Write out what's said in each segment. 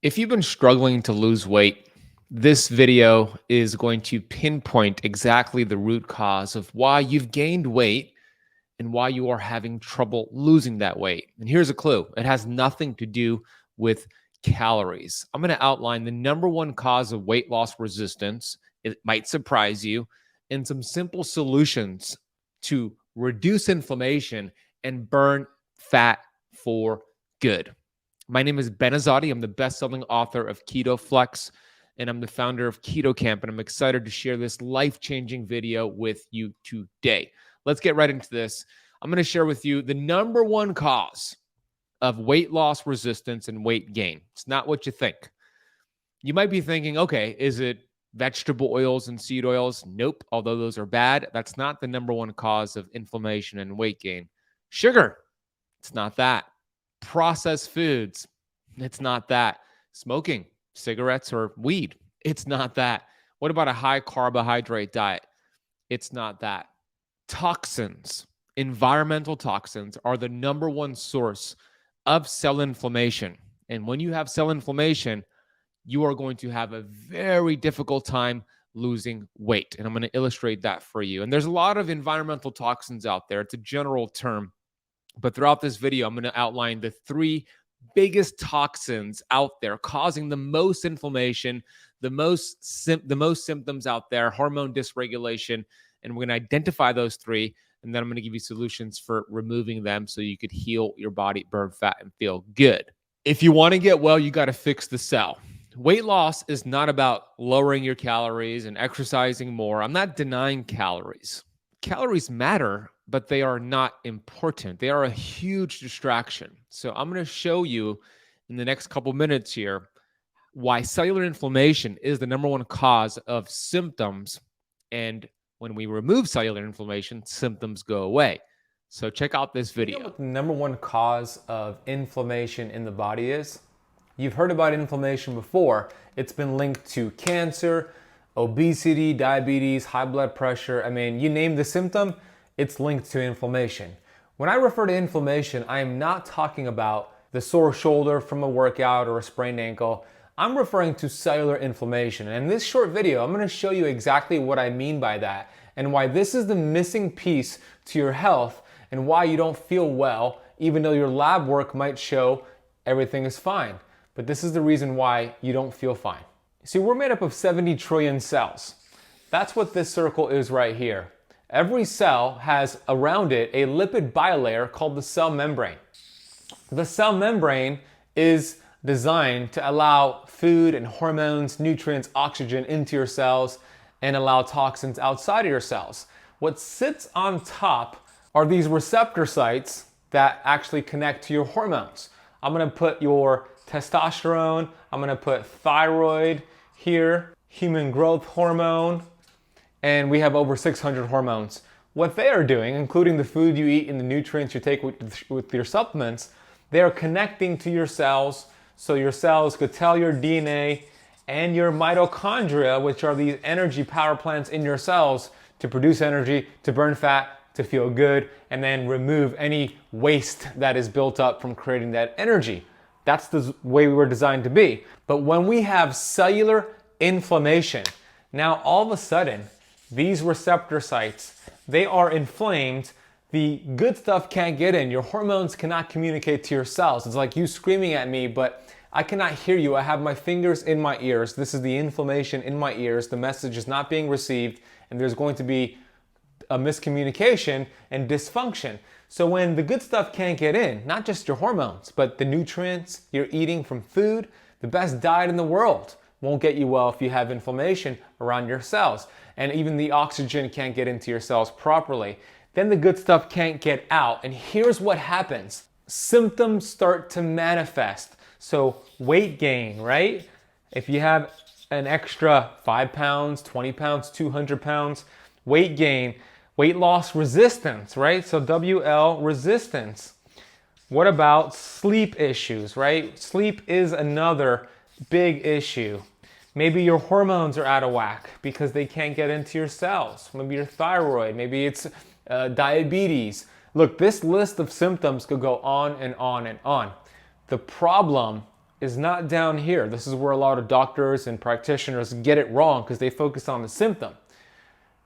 If you've been struggling to lose weight, this video is going to pinpoint exactly the root cause of why you've gained weight and why you are having trouble losing that weight. And here's a clue: it has nothing to do with calories. I'm going to outline the number one cause of weight loss resistance. It might surprise you, and some simple solutions to reduce inflammation and burn fat for good. My name is Ben Azadi. I'm the best-selling author of Keto Flex, and I'm the founder of Keto Camp, and I'm excited to share this life-changing video with you today. Let's get right into this. I'm going to share with you the number one cause of weight loss resistance and weight gain. It's not what you think. You might be thinking, okay, is it vegetable oils and seed oils? Nope. Although those are bad, that's not the number one cause of inflammation and weight gain. Sugar, it's not that. Processed foods, it's not that. Smoking, cigarettes or weed, it's not that. What about a high carbohydrate diet? It's not that. Toxins, environmental toxins, are the number one source of cell inflammation. And when you have cell inflammation, you are going to have a very difficult time losing weight. And I'm going to illustrate that for you. And there's a lot of environmental toxins out there. It's a general term. But throughout this video, I'm going to outline the three biggest toxins out there causing the most inflammation, the most symptoms out there, hormone dysregulation, and we're going to identify those three, and then I'm going to give you solutions for removing them so you could heal your body, burn fat, and feel good. If you want to get well, you got to fix the cell. Weight loss is not about lowering your calories and exercising more. I'm not denying calories. Calories matter, but they are not important. They are a huge distraction. So I'm going to show you in the next couple minutes here why cellular inflammation is the number one cause of symptoms. And when we remove cellular inflammation, symptoms go away. So check out this video. You know what the number one cause of inflammation in the body is? You've heard about inflammation before. It's been linked to cancer, obesity, diabetes, high blood pressure. I mean, you name the symptom, it's linked to inflammation. When I refer to inflammation, I am not talking about the sore shoulder from a workout or a sprained ankle. I'm referring to cellular inflammation. And in this short video, I'm going to show you exactly what I mean by that and why this is the missing piece to your health and why you don't feel well, even though your lab work might show everything is fine. But this is the reason why you don't feel fine. See, we're made up of 70 trillion cells. That's what this circle is right here. Every cell has around it a lipid bilayer called the cell membrane. The cell membrane is designed to allow food and hormones, nutrients, oxygen into your cells and allow toxins outside of your cells. What sits on top are these receptor sites that actually connect to your hormones. I'm going to put your testosterone, I'm going to put thyroid here, human growth hormone, and we have over 600 hormones. What they are doing, including the food you eat and the nutrients you take with your supplements, they are connecting to your cells so your cells could tell your DNA and your mitochondria, which are these energy power plants in your cells, to produce energy, to burn fat, to feel good, and then remove any waste that is built up from creating that energy. That's the way we were designed to be. But when we have cellular inflammation, now all of a sudden, these receptor sites, they are inflamed. The good stuff can't get in. Your hormones cannot communicate to your cells. It's like you screaming at me, but I cannot hear you. I have my fingers in my ears. This is the inflammation in my ears. The message is not being received, and there's going to be a miscommunication and dysfunction. So when the good stuff can't get in, not just your hormones, but the nutrients you're eating from food, the best diet in the world won't get you well if you have inflammation around your cells. And even the oxygen can't get into your cells properly. Then the good stuff can't get out. And here's what happens. Symptoms start to manifest. So weight gain, right? If you have an extra 5 pounds, 20 pounds, 200 pounds, weight gain, weight loss resistance, right? So WL resistance. What about sleep issues, right? Sleep is another big issue. Maybe your hormones are out of whack because they can't get into your cells. Maybe your thyroid, maybe it's diabetes. Look, this list of symptoms could go on and on and on. The problem is not down here. This is where a lot of doctors and practitioners get it wrong because they focus on the symptom.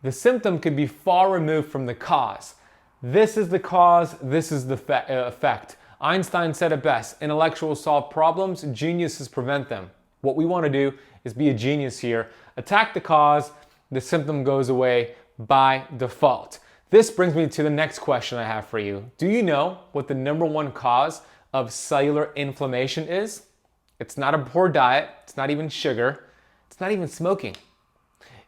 The symptom could be far removed from the cause. This is the cause, this is the effect. Einstein said it best: intellectuals solve problems, geniuses prevent them. What we want to do is be a genius here. Attack the cause, the symptom goes away by default. This brings me to the next question I have for you. Do you know what the number one cause of cellular inflammation is? It's not a poor diet, it's not even sugar, it's not even smoking.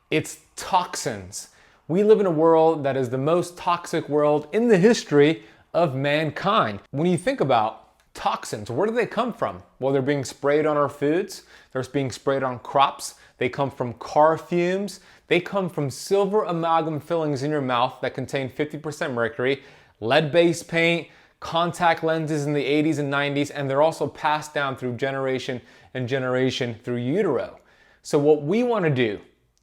It's toxins. We live in a world that is the most toxic world in the history of mankind. When you think about toxins, where do they come from? Well, they're being sprayed on our foods, they're being sprayed on crops, they come from car fumes, they come from silver amalgam fillings in your mouth that contain 50% mercury, lead-based paint, contact lenses in the 80s and 90s, and they're also passed down through generation and generation through utero. So what we want to do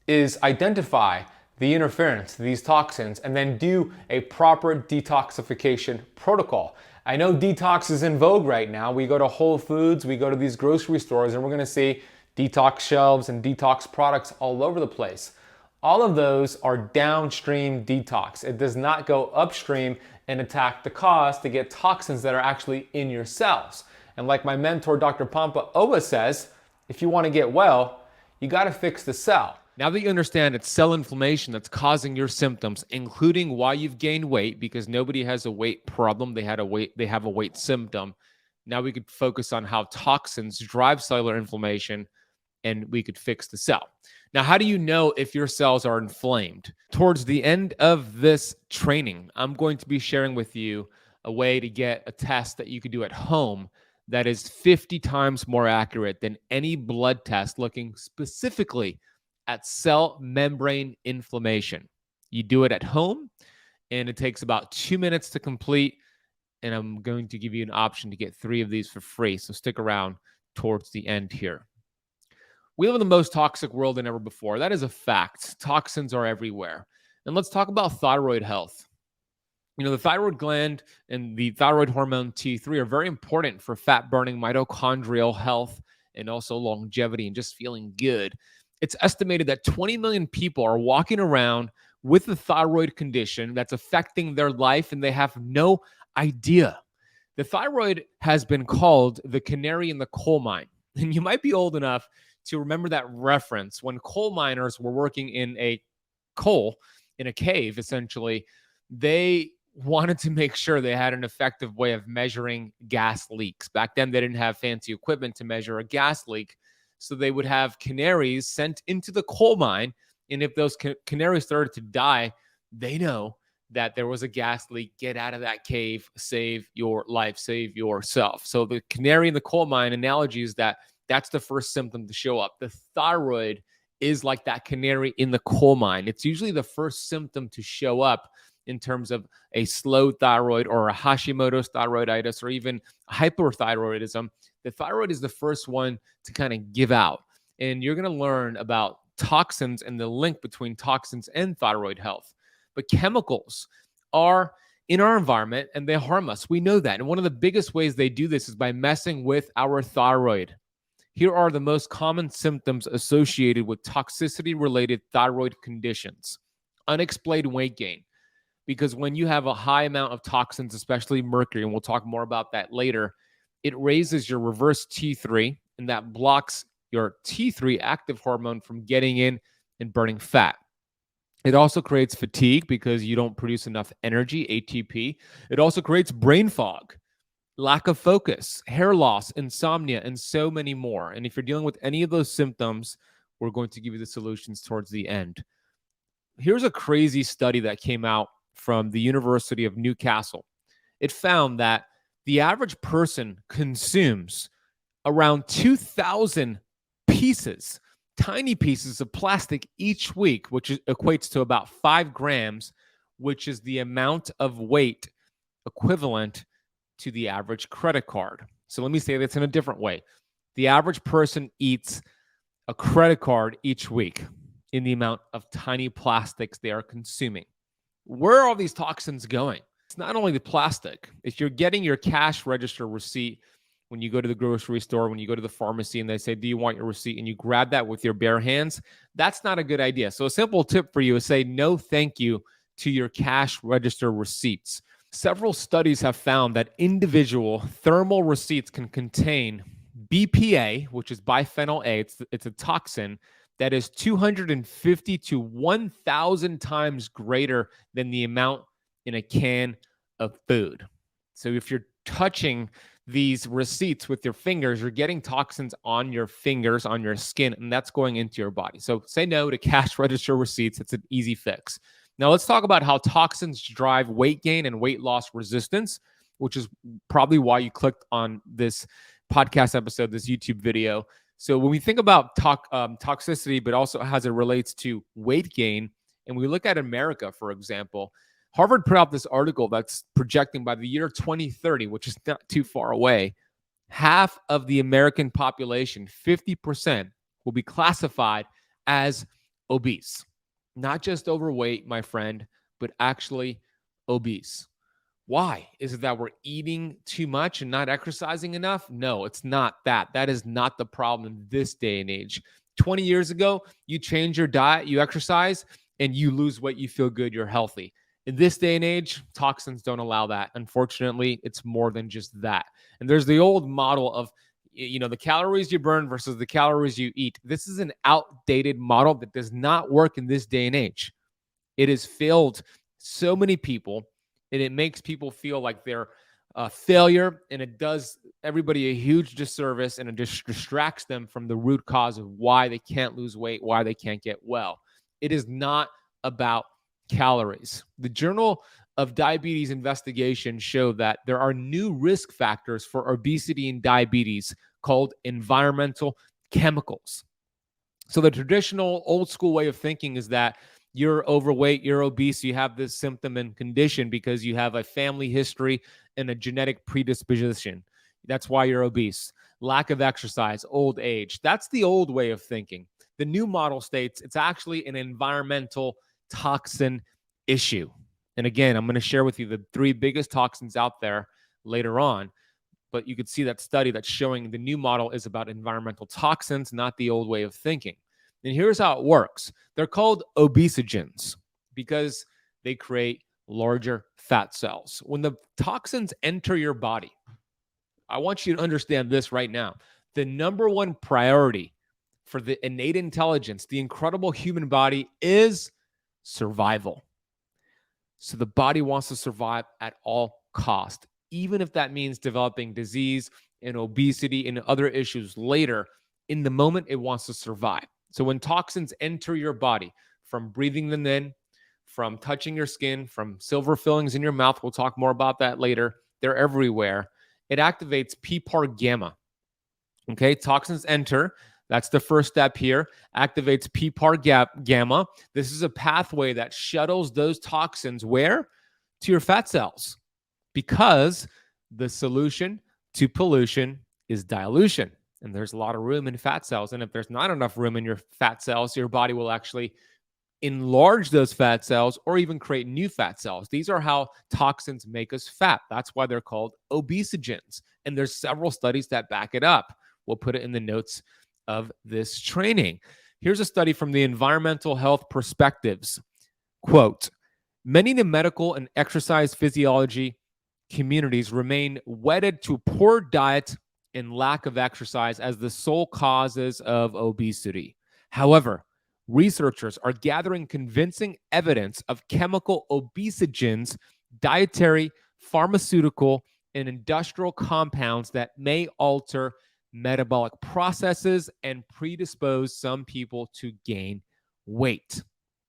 is identify the interference, these toxins, and then do a proper detoxification protocol. I know detox is in vogue right now. We go to Whole Foods, we go to these grocery stores, and we're gonna see detox shelves and detox products all over the place. All of those are downstream detox. It does not go upstream and attack the cause to get toxins that are actually in your cells. And like my mentor, Dr. Pampa always says, if you wanna get well, you gotta fix the cell. Now that you understand it's cell inflammation that's causing your symptoms, including why you've gained weight, because nobody has a weight problem, they have a weight symptom. Now we could focus on how toxins drive cellular inflammation, and we could fix the cell. Now, how do you know if your cells are inflamed? Towards the end of this training, I'm going to be sharing with you a way to get a test that you could do at home that is 50 times more accurate than any blood test looking specifically at cell membrane inflammation. You do it at home, and it takes about 2 minutes to complete, and I'm going to give you an option to get 3 of these for free, so stick around towards the end here. We live in the most toxic world than ever before. That is a fact. Toxins are everywhere. And let's talk about thyroid health. You know, the thyroid gland and the thyroid hormone T3 are very important for fat-burning mitochondrial health and also longevity and just feeling good. It's estimated that 20 million people are walking around with a thyroid condition that's affecting their life, and they have no idea. The thyroid has been called the canary in the coal mine. And you might be old enough to remember that reference when coal miners were working in a cave, essentially. They wanted to make sure they had an effective way of measuring gas leaks. Back then, they didn't have fancy equipment to measure a gas leak. So they would have canaries sent into the coal mine. And if those canaries started to die, they know that there was a gas leak. Get out of that cave, save your life, save yourself. So the canary in the coal mine analogy is that that's the first symptom to show up. The thyroid is like that canary in the coal mine. It's usually the first symptom to show up in terms of a slow thyroid or a Hashimoto's thyroiditis or even hyperthyroidism. The thyroid is the first one to kind of give out. And you're going to learn about toxins and the link between toxins and thyroid health. But chemicals are in our environment and they harm us. We know that. And one of the biggest ways they do this is by messing with our thyroid. Here are the most common symptoms associated with toxicity-related thyroid conditions. Unexplained weight gain. Because when you have a high amount of toxins, especially mercury, and we'll talk more about that later, it raises your reverse T3, and that blocks your T3 active hormone from getting in and burning fat. It also creates fatigue because you don't produce enough energy, ATP. It also creates brain fog, lack of focus, hair loss, insomnia, and so many more. And if you're dealing with any of those symptoms, we're going to give you the solutions towards the end. Here's a crazy study that came out from the University of Newcastle. It found that the average person consumes around 2,000 pieces, tiny pieces of plastic each week, which equates to about 5 grams, which is the amount of weight equivalent to the average credit card. So let me say this in a different way. The average person eats a credit card each week in the amount of tiny plastics they are consuming. Where are all these toxins going? It's not only the plastic. If you're getting your cash register receipt when you go to the grocery store, when you go to the pharmacy and they say, do you want your receipt? And you grab that with your bare hands, that's not a good idea. So a simple tip for you is say no thank you to your cash register receipts. Several studies have found that individual thermal receipts can contain BPA, which is biphenyl A. It's a toxin that is 250 to 1,000 times greater than the amount in a can of food. So if you're touching these receipts with your fingers, you're getting toxins on your fingers, on your skin, and that's going into your body. So say no to cash register receipts. It's an easy fix. Now let's talk about how toxins drive weight gain and weight loss resistance, which is probably why you clicked on this podcast episode, this YouTube video. So when we think about toxicity, but also as it relates to weight gain, and we look at America, for example, Harvard put out this article that's projecting by the year 2030, which is not too far away, half of the American population, 50%, will be classified as obese. Not just overweight, my friend, but actually obese. Why? Is it that we're eating too much and not exercising enough? No, it's not that. That is not the problem in this day and age. 20 years ago, you change your diet, you exercise, and you lose weight, you feel good, you're healthy. In this day and age, toxins don't allow that. Unfortunately, it's more than just that. And there's the old model of, the calories you burn versus the calories you eat. This is an outdated model that does not work in this day and age. It has failed so many people, and it makes people feel like they're a failure, and it does everybody a huge disservice, and it just distracts them from the root cause of why they can't lose weight, why they can't get well. It is not about calories. The Journal of Diabetes investigation showed that there are new risk factors for obesity and diabetes called environmental chemicals. So the traditional old school way of thinking is that you're overweight, you're obese, you have this symptom and condition because you have a family history and a genetic predisposition. That's why you're obese. Lack of exercise, old age. That's the old way of thinking. The new model states it's actually an environmental toxin issue. And again, I'm going to share with you the 3 biggest toxins out there later on. But you could see that study that's showing the new model is about environmental toxins, not the old way of thinking. And here's how it works. They're called obesogens because they create larger fat cells. When the toxins enter your body, I want you to understand this right now. The number one priority for the innate intelligence, the incredible human body, is survival. So the body wants to survive at all cost, even if that means developing disease and obesity and other issues later. In the moment, it wants to survive. So when toxins enter your body, from breathing them in, from touching your skin, from silver fillings in your mouth, we'll talk more about that later, they're everywhere. It activates PPAR gamma. Okay, toxins enter. That's the first step here. Activates PPAR gamma. This is a pathway that shuttles those toxins where? To your fat cells. Because the solution to pollution is dilution. And there's a lot of room in fat cells. And if there's not enough room in your fat cells, your body will actually enlarge those fat cells or even create new fat cells. These are how toxins make us fat. That's why they're called obesogens. And there's several studies that back it up. We'll put it in the notes of this training. Here's a study from the Environmental Health Perspectives. Quote, many in the medical and exercise physiology communities remain wedded to poor diet and lack of exercise as the sole causes of obesity. However, researchers are gathering convincing evidence of chemical obesogens, dietary, pharmaceutical, and industrial compounds that may alter metabolic processes and predispose some people to gain weight.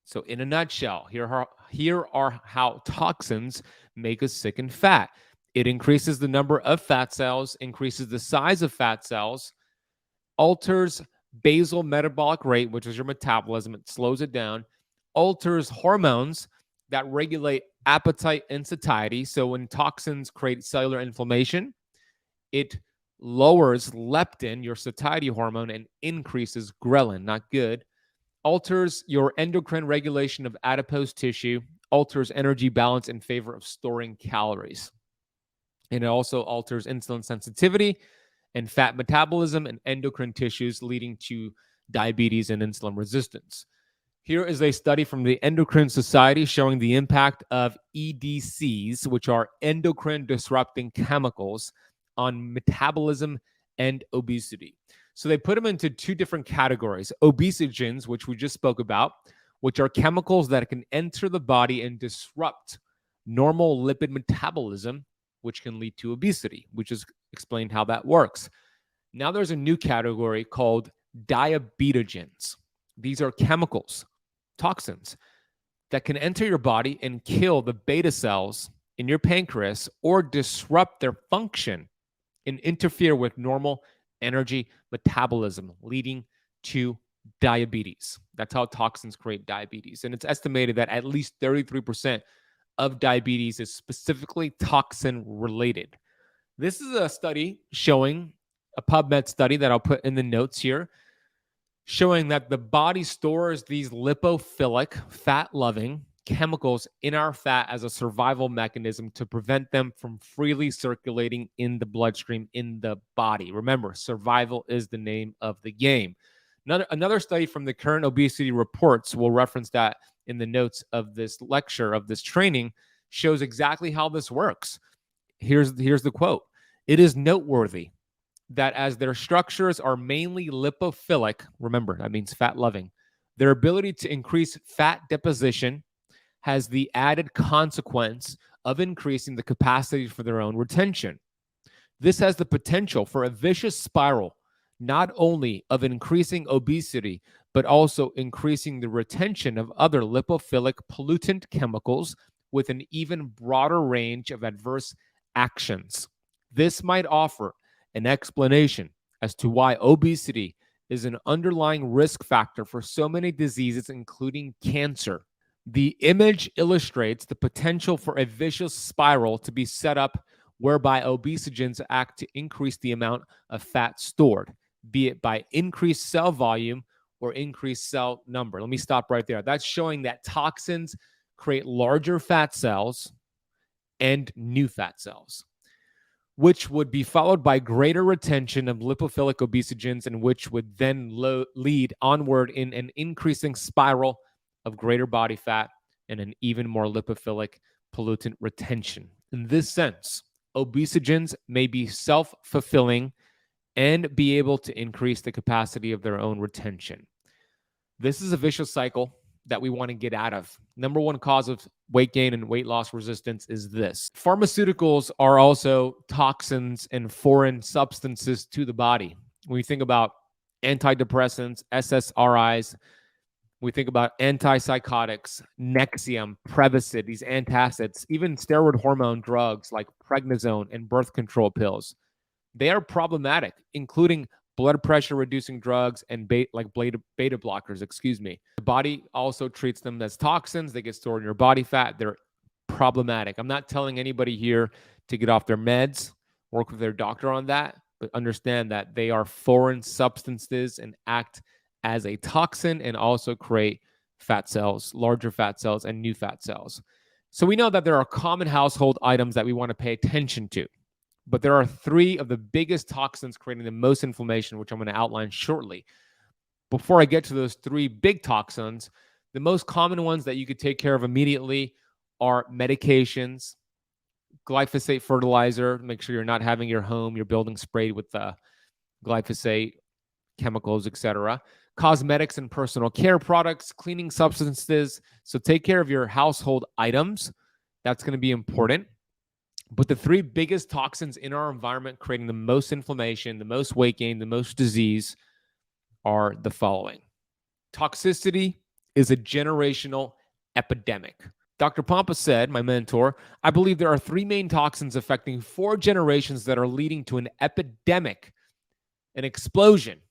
So in a nutshell, here are how toxins make us sick and fat. It increases the number of fat cells, increases the size of fat cells, alters basal metabolic rate, which is your metabolism. It slows it down, alters hormones that regulate appetite and satiety. So when toxins create cellular inflammation, it lowers leptin, your satiety hormone, and increases ghrelin, not good. Alters your endocrine regulation of adipose tissue, alters energy balance in favor of storing calories. And it also alters insulin sensitivity and fat metabolism and endocrine tissues, leading to diabetes and insulin resistance. Here is a study from the Endocrine Society showing the impact of EDCs, which are endocrine disrupting chemicals, on metabolism and obesity. So they put them into two different categories: obesogens, which we just spoke about, which are chemicals that can enter the body and disrupt normal lipid metabolism, which can lead to obesity, which is explained how that works. Now there's a new category called diabetogens. These are chemicals, toxins, that can enter your body and kill the beta cells in your pancreas or disrupt their function and interfere with normal energy metabolism, leading to diabetes. That's how toxins create diabetes. And it's estimated that at least 33% of diabetes is specifically toxin related. This is a study showing, a PubMed study that I'll put in the notes here, showing that the body stores these lipophilic, fat-loving chemicals in our fat as a survival mechanism to prevent them from freely circulating in the bloodstream in the body. Remember, survival is the name of the game. Another study from the Current Obesity Reports, we'll reference that in the notes of this lecture, of this training, shows exactly how this works. Here's the quote. "It is noteworthy that as their structures are mainly lipophilic," remember, that means fat-loving, "their ability to increase fat deposition has the added consequence of increasing the capacity for their own retention. This has the potential for a vicious spiral, not only of increasing obesity, but also increasing the retention of other lipophilic pollutant chemicals with an even broader range of adverse actions. This might offer an explanation as to why obesity is an underlying risk factor for so many diseases, including cancer. The image illustrates the potential for a vicious spiral to be set up whereby obesogens act to increase the amount of fat stored, be it by increased cell volume or increased cell number." Let me stop right there. That's showing that toxins create larger fat cells and new fat cells, which would be followed by greater retention of lipophilic obesogens, and which would then lead onward in an increasing spiral of greater body fat and an even more lipophilic pollutant retention. In this sense, obesogens may be self-fulfilling and be able to increase the capacity of their own retention. This is a vicious cycle that we want to get out of. Number one cause of weight gain and weight loss resistance is this. Pharmaceuticals are also toxins and foreign substances to the body. When we think about antidepressants, SSRIs, we think about antipsychotics, Nexium, Prevacid, these antacids, even steroid hormone drugs like prednisone and birth control pills. They are problematic, including blood pressure reducing drugs and beta blockers, The body also treats them as toxins. They get stored in your body fat. They're problematic. I'm not telling anybody here to get off their meds, work with their doctor on that, but understand that they are foreign substances and act as a toxin and also create fat cells, larger fat cells, and new fat cells. So we know that there are common household items that we want to pay attention to. But there are three of the biggest toxins creating the most inflammation, which I'm going to outline shortly. Before I get to those three big toxins, the most common ones that you could take care of immediately are medications, glyphosate fertilizer. Make sure you're not having your building sprayed with glyphosate chemicals, etc. Cosmetics and personal care products, cleaning substances. So take care of your household items. That's going to be important. But the three biggest toxins in our environment creating the most inflammation, the most weight gain, the most disease are the following. Toxicity is a generational epidemic. Dr. Pompa said, my mentor, "I believe there are three main toxins affecting 4 generations that are leading to an epidemic, an explosion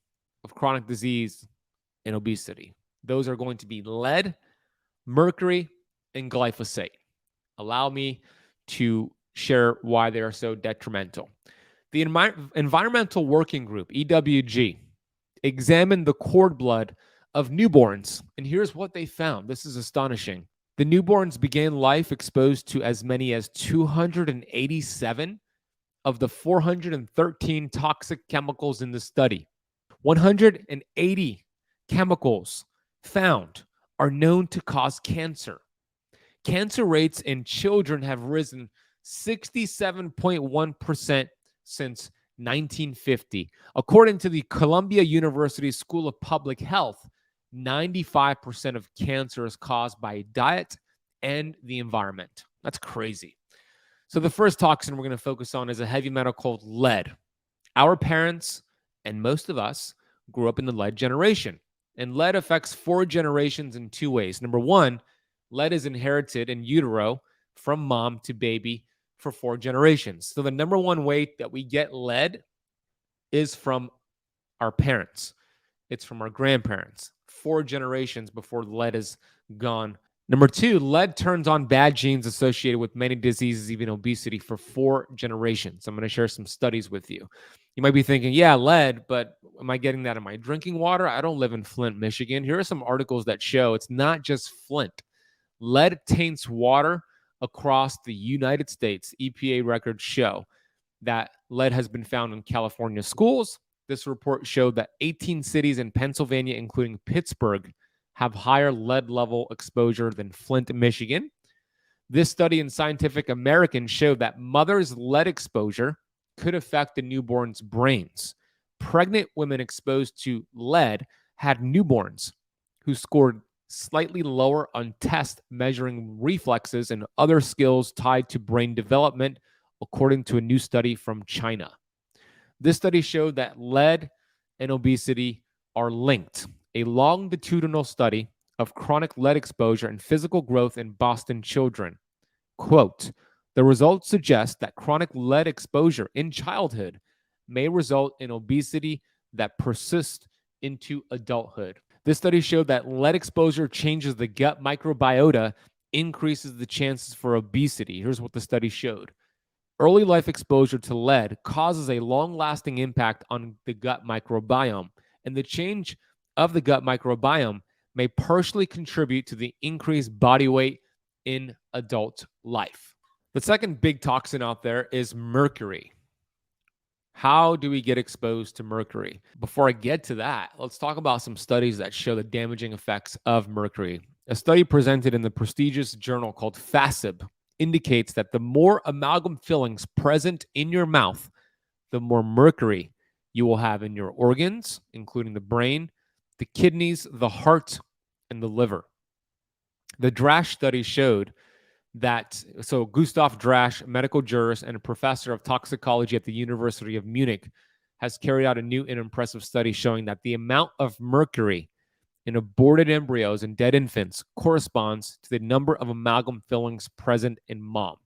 of chronic disease and obesity. Those are going to be lead, mercury, and glyphosate." Allow me to share why they are so detrimental. The Environmental Working Group, EWG, examined the cord blood of newborns, and here's what they found. This is astonishing. The newborns began life exposed to as many as 287 of the 413 toxic chemicals in the study. 180 chemicals found are known to cause cancer. Cancer rates in children have risen 67.1% since 1950. According to the Columbia University School of Public Health, 95% of cancer is caused by diet and the environment. That's crazy. So the first toxin we're going to focus on is a heavy metal called lead. Our parents and most of us grew up in the lead generation, and lead affects 4 generations in 2 ways. Number 1, lead is inherited in utero from mom to baby for 4 generations. So the number 1 way that we get lead is from our parents. It's from our grandparents. 4 generations before lead is gone. Number 2, lead turns on bad genes associated with many diseases, even obesity, for 4 generations. I'm going to share some studies with you. You might be thinking, yeah, lead, but am I getting that in my drinking water? I don't live in Flint, Michigan. Here are some articles that show it's not just Flint. Lead taints water across the United States. EPA records show that lead has been found in California schools. This report showed that 18 cities in Pennsylvania, including Pittsburgh, have higher lead level exposure than Flint, Michigan. This study in Scientific American showed that mothers' lead exposure could affect the newborns' brains. Pregnant women exposed to lead had newborns who scored slightly lower on tests measuring reflexes and other skills tied to brain development, according to a new study from China. This study showed that lead and obesity are linked. A longitudinal study of chronic lead exposure and physical growth in Boston children. Quote, the results suggest that chronic lead exposure in childhood may result in obesity that persists into adulthood. This study showed that lead exposure changes the gut microbiota, increases the chances for obesity. Here's what the study showed. Early life exposure to lead causes a long-lasting impact on the gut microbiome, and the change of the gut microbiome may partially contribute to the increased body weight in adult life. The second big toxin out there is mercury. How do we get exposed to mercury? Before I get to that, let's talk about some studies that show the damaging effects of mercury. A study presented in the prestigious journal called FASIB indicates that the more amalgam fillings present in your mouth, the more mercury you will have in your organs, including the brain, the kidneys, the heart, and the liver. The Drash study showed that, so Gustav Drash, medical jurist and a professor of toxicology at the University of Munich, has carried out a new and impressive study showing that the amount of mercury in aborted embryos and dead infants corresponds to the number of amalgam fillings present in mom.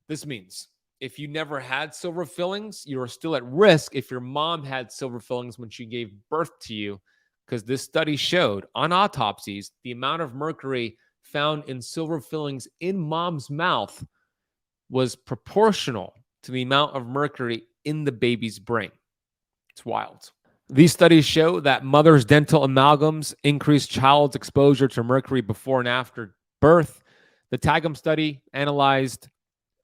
This means if you never had silver fillings, you're still at risk if your mom had silver fillings when she gave birth to you, because this study showed on autopsies the amount of mercury found in silver fillings in mom's mouth was proportional to the amount of mercury in the baby's brain. It's wild. These studies show that mother's dental amalgams increase child's exposure to mercury before and after birth. The TAGM study analyzed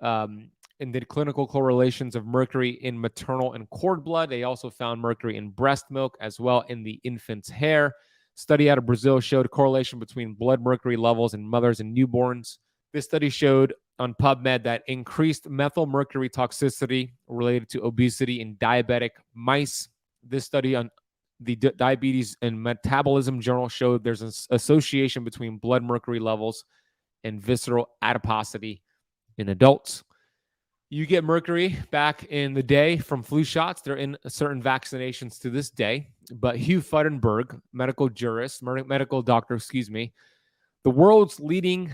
and did clinical correlations of mercury in maternal and cord blood. They also found mercury in breast milk as well in the infant's hair. Study out of Brazil showed a correlation between blood mercury levels in mothers and newborns. This study showed on PubMed that increased methylmercury toxicity related to obesity in diabetic mice. This study on the Diabetes and Metabolism Journal showed there's an association between blood mercury levels and visceral adiposity in adults. You get mercury back in the day from flu shots. They're in certain vaccinations to this day. But Hugh Futtenberg, medical doctor, the world's leading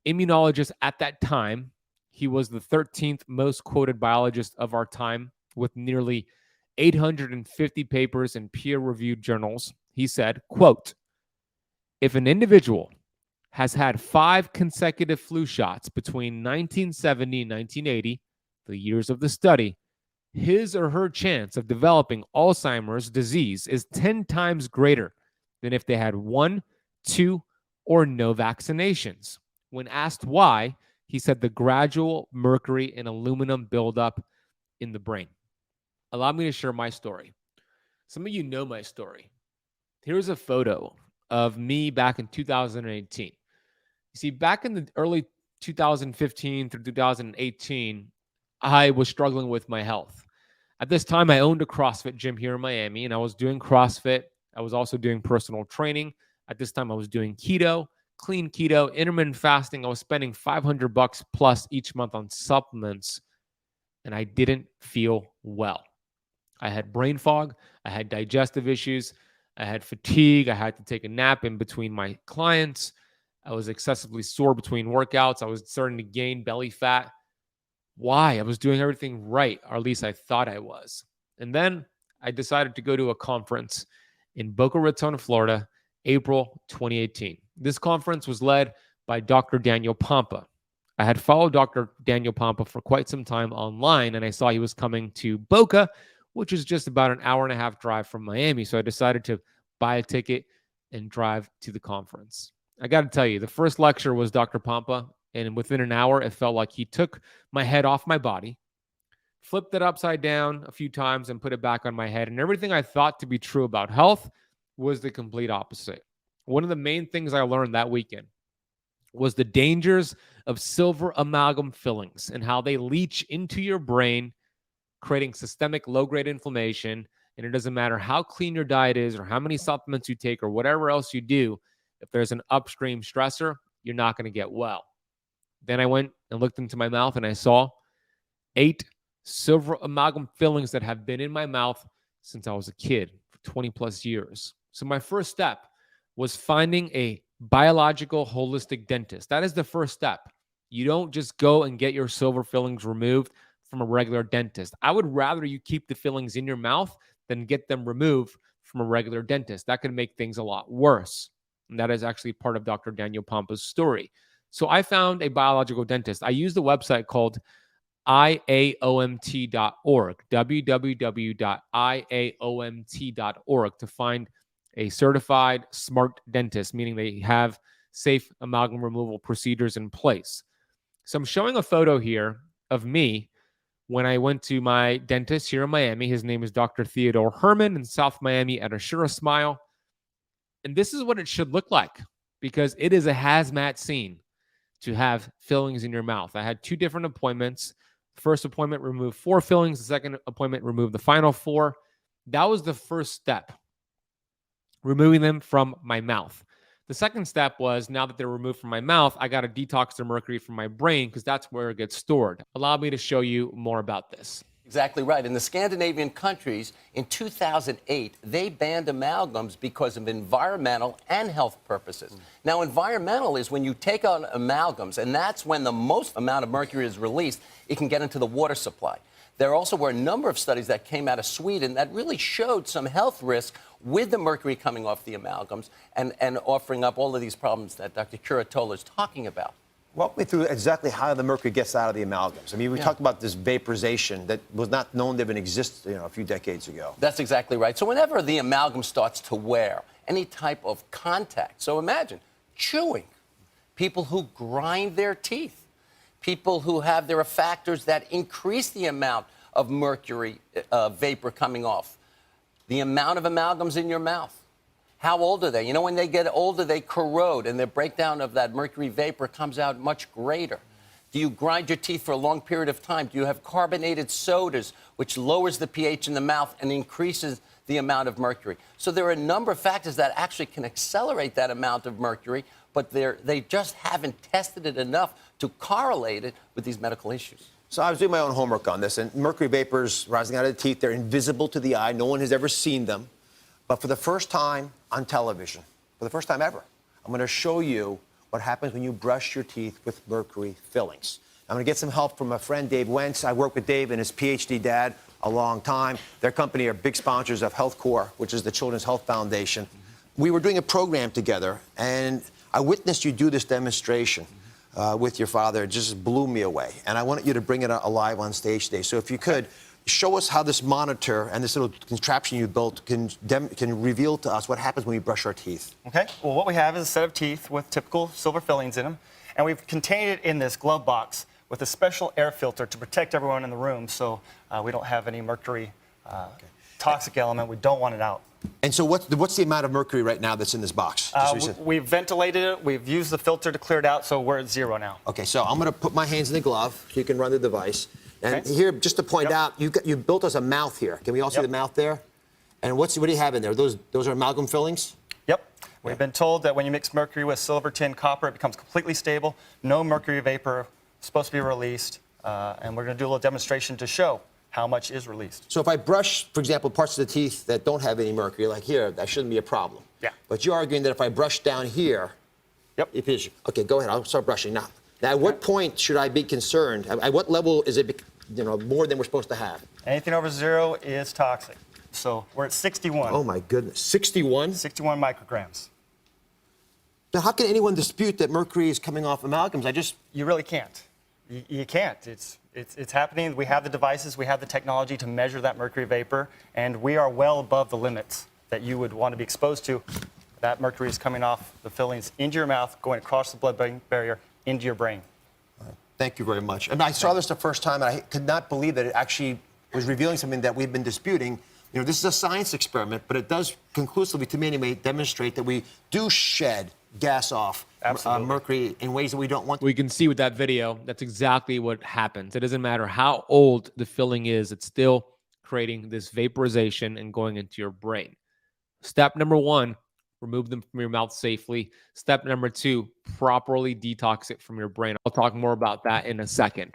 immunologist at that time, he was the 13th most quoted biologist of our time with nearly 850 papers in peer-reviewed journals. He said, quote, if an individual has had 5 consecutive flu shots between 1970 and 1980, the years of the study, his or her chance of developing Alzheimer's disease is 10 times greater than if they had 1, 2, or no vaccinations. When asked why, he said the gradual mercury and aluminum buildup in the brain. Allow me to share my story. Some of you know my story. Here's a photo of me back in 2018. You see, back in the early 2015 through 2018, I was struggling with my health. At this time, I owned a CrossFit gym here in Miami, and I was doing CrossFit. I was also doing personal training. At this time, I was doing keto, clean keto, intermittent fasting. I was spending $500 plus each month on supplements, and I didn't feel well. I had brain fog. I had digestive issues. I had fatigue. I had to take a nap in between my clients. I was excessively sore between workouts. I was starting to gain belly fat. Why? I was doing everything right, or at least I thought I was. And then I decided to go to a conference in Boca Raton, Florida, April 2018. This conference was led by Dr. Daniel Pompa. I had followed Dr. Daniel Pompa for quite some time online, and I saw he was coming to Boca, which is just about an hour and a half drive from Miami. So I decided to buy a ticket and drive to the conference. I got to tell you, the first lecture was Dr. Pompa, and within an hour, it felt like he took my head off my body, flipped it upside down a few times, and put it back on my head. And everything I thought to be true about health was the complete opposite. One of the main things I learned that weekend was the dangers of silver amalgam fillings and how they leach into your brain, creating systemic low-grade inflammation. And it doesn't matter how clean your diet is or how many supplements you take or whatever else you do, if there's an upstream stressor, you're not going to get well. Then I went and looked into my mouth and I saw 8 silver amalgam fillings that have been in my mouth since I was a kid for 20 plus years. So my first step was finding a biological holistic dentist. That is the first step. You don't just go and get your silver fillings removed from a regular dentist. I would rather you keep the fillings in your mouth than get them removed from a regular dentist. That could make things a lot worse. And that is actually part of Dr. Daniel Pompa's story. So I found a biological dentist. I used a website called iaomt.org, www.iaomt.org, to find a certified smart dentist, meaning they have safe amalgam removal procedures in place. So I'm showing a photo here of me when I went to my dentist here in Miami. His name is Dr. Theodore Herman in South Miami at Assura Smile. And this is what it should look like, because it is a hazmat scene to have fillings in your mouth. I had 2 different appointments. First appointment removed 4 fillings. The second appointment removed the final 4. That was the first step, removing them from my mouth. The second step was, now that they're removed from my mouth, I got to detox the mercury from my brain because that's where it gets stored. Allow me to show you more about this. Exactly right. In the Scandinavian countries, in 2008, they banned amalgams because of environmental and health purposes. Now, environmental is when you take out amalgams, and that's when the most amount of mercury is released. It can get into the water supply. There also were a number of studies that came out of Sweden that really showed some health risk with the mercury coming off the amalgams and offering up all of these problems that Dr. Curatola is talking about. Walk me through exactly how the mercury gets out of the amalgams. I mean, we talked about this vaporization that was not known to even exist, a few decades ago. That's exactly right. So whenever the amalgam starts to wear, any type of contact, so imagine chewing, people who grind their teeth, people who have their factors that increase the amount of mercury vapor coming off, the amount of amalgams in your mouth. How old are they? When they get older, they corrode, and the breakdown of that mercury vapor comes out much greater. Do you grind your teeth for a long period of time? Do you have carbonated sodas, which lowers the pH in the mouth and increases the amount of mercury? So there are a number of factors that actually can accelerate that amount of mercury, but they just haven't tested it enough to correlate it with these medical issues. So I was doing my own homework on this, and mercury vapors rising out of the teeth, they're invisible to the eye. No one has ever seen them. But for the first time on television, for the first time ever, I'm going to show you what happens when you brush your teeth with mercury fillings. I'm going to get some help from my friend Dave Wentz. I worked with Dave and his PhD dad a long time. Their company are big sponsors of Health Corps, which is the Children's Health Foundation. We were doing a program together, and I witnessed you do this demonstration with your father. It just blew me away. And I wanted you to bring it alive on stage today. So if you could, show us how this monitor and this little contraption you built can reveal to us what happens when we brush our teeth. Okay. Well, what we have is a set of teeth with typical silver fillings in them, and we've contained it in this glove box with a special air filter to protect everyone in the room, so we don't have any mercury toxic element. We don't want it out. And so what's the amount of mercury right now that's in this box? We've ventilated it. We've used the filter to clear it out, so we're at 0 now. Okay, so I'm going to put my hands in the glove so you can run the device. And Okay. here, just to point out, you built us a mouth here. Can we all see the mouth there? And what do you have in there? Those are amalgam fillings? Yep. We've been told that when you mix mercury with silver, tin, copper, it becomes completely stable. No mercury vapor supposed to be released. And we're going to do a little demonstration to show how much is released. So if I brush, for example, parts of the teeth that don't have any mercury, like here, that shouldn't be a problem. Yeah. But you're arguing that if I brush down here, Yep. it is. Okay, go ahead. I'll start brushing now. Now, at what point should I be concerned? At what level is it, more than we're supposed to have? Anything over 0 is toxic. So we're at 61. Oh my goodness, 61? 61 micrograms. Now, how can anyone dispute that mercury is coming off amalgams? You really can't. You can't. It's happening. We have the devices, we have the technology to measure that mercury vapor, and we are well above the limits that you would want to be exposed to. That mercury is coming off the fillings into your mouth, going across the blood-brain barrier into your brain. Thank you very much. And I saw this the first time, and I could not believe that it actually was revealing something that we've been disputing. This is a science experiment, but it does conclusively, to me anyway, demonstrate that we do shed gas off mercury in ways that we don't want. We can see with that video, that's exactly what happens. It doesn't matter how old the filling is, it's still creating this vaporization and going into your brain. Step number 1, remove them from your mouth safely. Step number 2, properly detox it from your brain. I'll talk more about that in a second.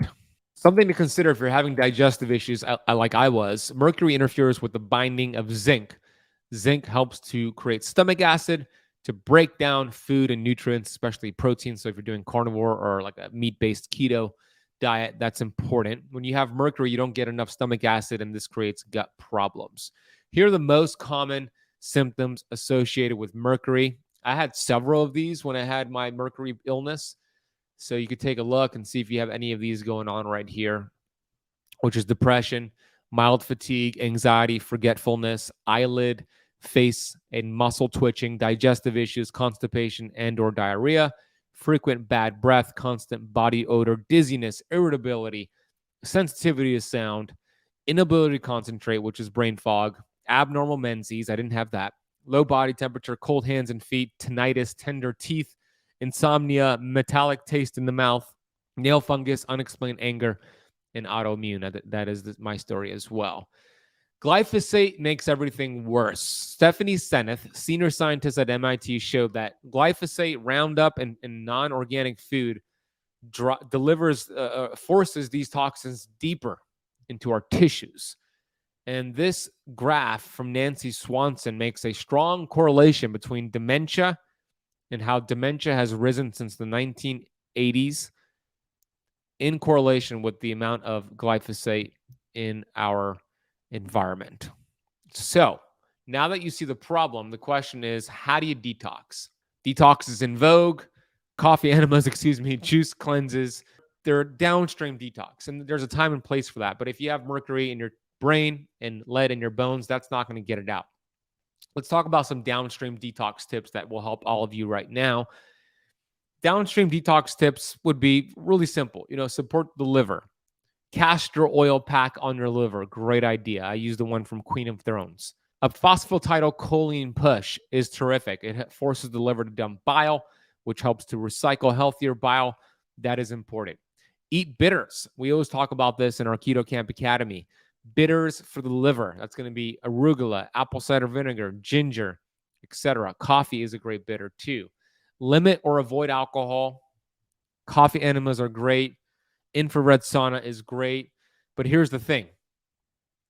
Something to consider if you're having digestive issues, like I was, mercury interferes with the binding of zinc. Zinc helps to create stomach acid, to break down food and nutrients, especially protein. So if you're doing carnivore or like a meat-based keto diet, that's important. When you have mercury, you don't get enough stomach acid, and this creates gut problems. Here are the most common symptoms associated with mercury. I had several of these when I had my mercury illness. So you could take a look and see if you have any of these going on right here, which is depression, mild fatigue, anxiety, forgetfulness, eyelid, face and muscle twitching, digestive issues, constipation and or diarrhea, frequent bad breath, constant body odor, dizziness, irritability, sensitivity to sound, inability to concentrate, which is brain fog, abnormal menses, I didn't have that, low body temperature, cold hands and feet, tinnitus, tender teeth, insomnia, metallic taste in the mouth, nail fungus, unexplained anger, and autoimmune. That is my story as well. Glyphosate makes everything worse. Stephanie Seneff, senior scientist at MIT, showed that glyphosate, Roundup, and non-organic food forces these toxins deeper into our tissues. And this graph from Nancy Swanson makes a strong correlation between dementia and how dementia has risen since the 1980s in correlation with the amount of glyphosate in our environment. So now that you see the problem, the question is, how do you detox? Detox is in vogue. Coffee enemas, juice cleanses. They're downstream detox, and there's a time and place for that. But if you have mercury in your brain and lead in your bones, that's not going to get it out. Let's talk about some downstream detox tips that will help all of you right now. Downstream detox tips would be really simple. Support the liver. Castor oil pack on your liver. Great idea. I use the one from Queen of Thrones. A phosphatidylcholine push is terrific. It forces the liver to dump bile, which helps to recycle healthier bile. That is important. Eat bitters. We always talk about this in our Keto Camp Academy. Bitters for the liver. That's going to be arugula, apple cider vinegar, ginger, etc. Coffee is a great bitter too. Limit or avoid alcohol. Coffee enemas are great. Infrared sauna is great. But here's the thing.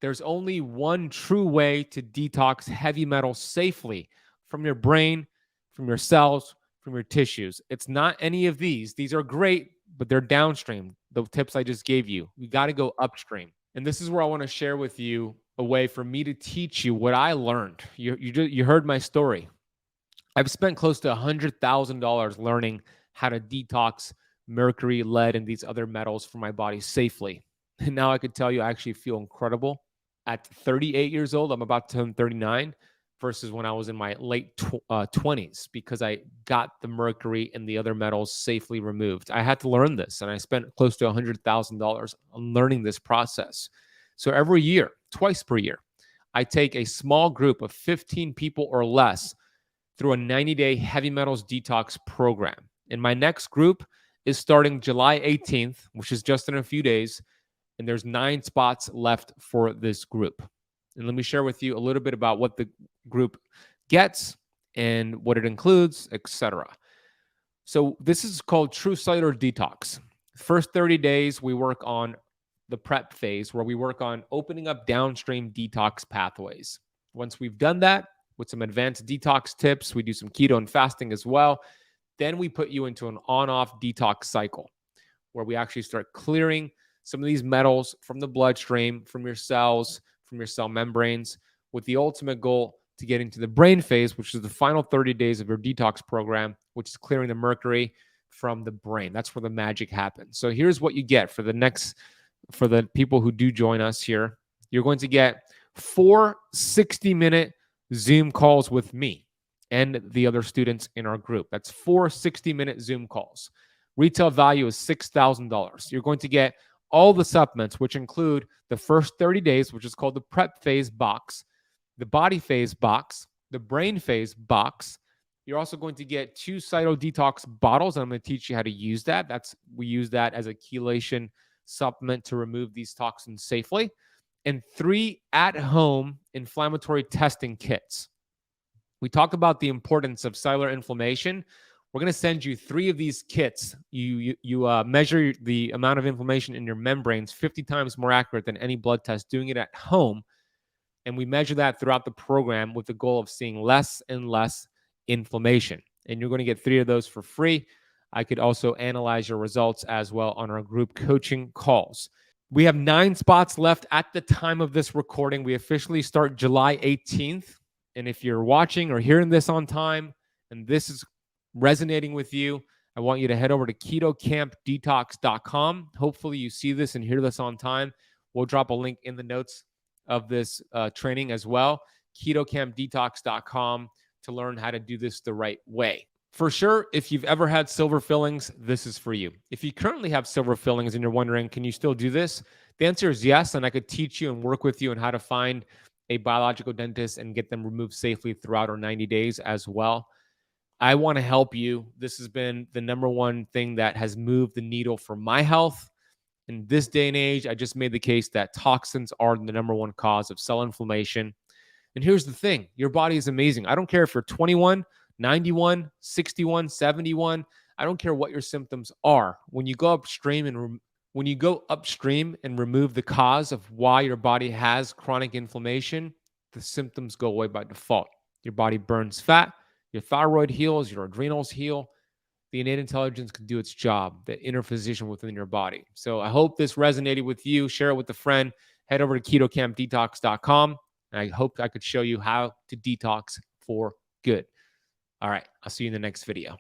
There's only one true way to detox heavy metals safely from your brain, from your cells, from your tissues. It's not any of these. These are great, but they're downstream. The tips I just gave you. You got to go upstream. And this is where I want to share with you a way for me to teach you what I learned. You heard my story. I've spent close to $100,000 learning how to detox mercury, lead, and these other metals from my body safely. And now I could tell you I actually feel incredible. At 38 years old, I'm about to turn 39. versus when I was in my late 20s, because I got the mercury and the other metals safely removed. I had to learn this, and I spent close to $100,000 on learning this process. So every year, twice per year, I take a small group of 15 people or less through a 90-day heavy metals detox program. And my next group is starting July 18th, which is just in a few days, and there's 9 spots left for this group. And let me share with you a little bit about what the group gets and what it includes, etc. So this is called True Cellular Detox. First 30 days, we work on the prep phase, where we work on opening up downstream detox pathways. Once we've done that with some advanced detox tips, we do some keto and fasting as well. Then we put you into an on-off detox cycle, where we actually start clearing some of these metals from the bloodstream, from your cells, from your cell membranes, with the ultimate goal to get into the brain phase, which is the final 30 days of your detox program, which is clearing the mercury from the brain. That's where the magic happens. So here's what you get for the people who do join us here. You're going to get 4 60-minute Zoom calls with me and the other students in our group. That's 4 60-minute Zoom calls. Retail value is $6,000. You're going to get all the supplements, which include the first 30 days, which is called the prep phase box, the body phase box, the brain phase box. You're also going to get 2 CytoDetox bottles, and I'm going to teach you how to use that. We use that as a chelation supplement to remove these toxins safely, and 3 at-home inflammatory testing kits. We talked about the importance of cellular inflammation. We're going to send you 3 of these kits. You measure the amount of inflammation in your membranes 50 times more accurate than any blood test, doing it at home. And we measure that throughout the program with the goal of seeing less and less inflammation. And you're going to get 3 of those for free. I could also analyze your results as well on our group coaching calls. We have 9 spots left at the time of this recording. We officially start July 18th. And if you're watching or hearing this on time and this is resonating with you, I want you to head over to ketocampdetox.com. Hopefully you see this and hear this on time. We'll drop a link in the notes of this training as well. ketocampdetox.com to learn how to do this the right way. For sure, if you've ever had silver fillings, this is for you. If you currently have silver fillings and you're wondering, can you still do this? The answer is yes, and I could teach you and work with you on how to find a biological dentist and get them removed safely throughout our 90 days as well. I want to help you. This has been the number one thing that has moved the needle for my health. In this day and age, I just made the case that toxins are the number one cause of cell inflammation. And here's the thing. Your body is amazing. I don't care if you're 21, 91, 61, 71. I don't care what your symptoms are. When you go upstream and remove the cause of why your body has chronic inflammation, the symptoms go away by default. Your body burns fat. Your thyroid heals, your adrenals heal. The innate intelligence can do its job, the inner physician within your body. So I hope this resonated with you. Share it with a friend. Head over to ketocampdetox.com. And I hope I could show you how to detox for good. All right. I'll see you in the next video.